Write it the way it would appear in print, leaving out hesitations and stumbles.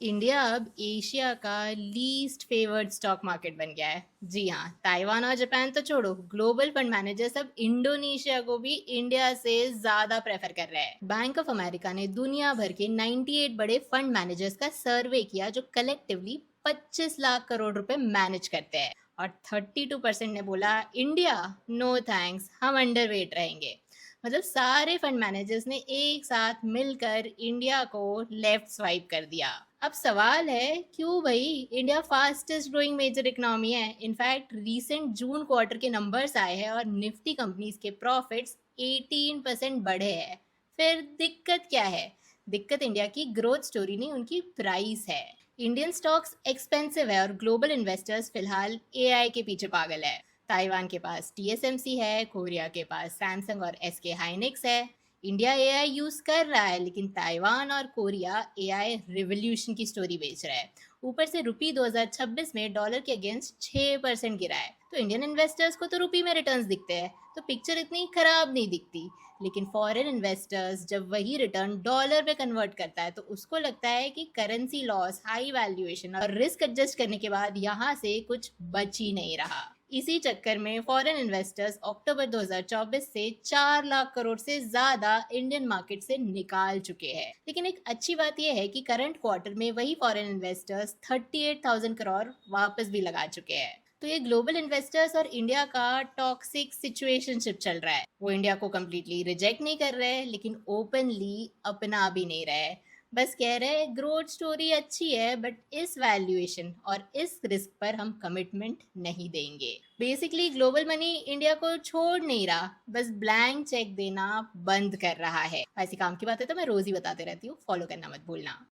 India अब Asia का least favoured stock market बन गया है। जी हाँ, ताइवान और जापान तो छोड़ो, ग्लोबल फंड मैनेजर्स अब इंडोनेशिया को भी इंडिया से ज्यादा प्रेफर कर रहे हैं। बैंक ऑफ अमेरिका ने दुनिया भर के 98 बड़े फंड मैनेजर्स का सर्वे किया जो कलेक्टिवली 25 लाख करोड़ रुपए मैनेज करते हैं, और 32% ने बोला इंडिया नो थैंक्स, हम अंडरवेट रहेंगे। मतलब सारे फंड मैनेजर्स ने एक साथ मिलकर इंडिया को लेफ्ट स्वाइप कर दिया। अब सवाल है, क्यों भाई? India fastest growing major economy है। इनफैक्ट रीसेंट जून क्वार्टर के नंबर्स आए हैं और निफ्टी कंपनीज के प्रॉफिट्स 18% बढ़े हैं। फिर दिक्कत क्या है? दिक्कत इंडिया की ग्रोथ स्टोरी नहीं, उनकी प्राइस है। इंडियन स्टॉक्स एक्सपेंसिव है और ग्लोबल इन्वेस्टर्स फिलहाल एआई के पीछे पागल है। ताइवान के पास टीएसएमसी है, कोरिया के पास सैमसंग और एसके हाइनिक्स है। इंडिया एआई यूज कर रहा है, लेकिन ताइवान और कोरिया एआई रिवॉल्यूशन की स्टोरी बेच रहा है। ऊपर से रुपी 2026 में डॉलर के अगेंस्ट 6% गिरा है। तो इंडियन इन्वेस्टर्स को तो रुपी में रिटर्न्स दिखते हैं, तो पिक्चर इतनी खराब नहीं दिखती। लेकिन फॉरेन इन्वेस्टर्स जब वही रिटर्न डॉलर में कन्वर्ट करता है तो उसको लगता है कि करेंसी लॉस, हाई वैल्यूएशन और रिस्क एडजस्ट करने के बाद यहाँ से कुछ बच ही नहीं रहा। इसी चक्कर में फॉरेन इन्वेस्टर्स अक्टूबर 2024 से 4 लाख करोड़ से ज्यादा इंडियन मार्केट से निकाल चुके हैं। लेकिन एक अच्छी बात यह है कि करंट क्वार्टर में वही फॉरेन इन्वेस्टर्स 38,000 करोड़ वापस भी लगा चुके हैं। तो ये ग्लोबल इन्वेस्टर्स और इंडिया का टॉक्सिक सिचुएशनशिप चल रहा है। वो इंडिया को कम्प्लीटली रिजेक्ट नहीं कर रहे, लेकिन ओपनली अपना भी नहीं रहे। बस कह रहे हैं ग्रोथ स्टोरी अच्छी है, बट इस वैल्यूएशन और इस रिस्क पर हम कमिटमेंट नहीं देंगे। बेसिकली ग्लोबल मनी इंडिया को छोड़ नहीं रहा, बस ब्लैंक चेक देना बंद कर रहा है। ऐसी काम की बात है तो मैं रोज ही बताते रहती हूँ, फॉलो करना मत भूलना।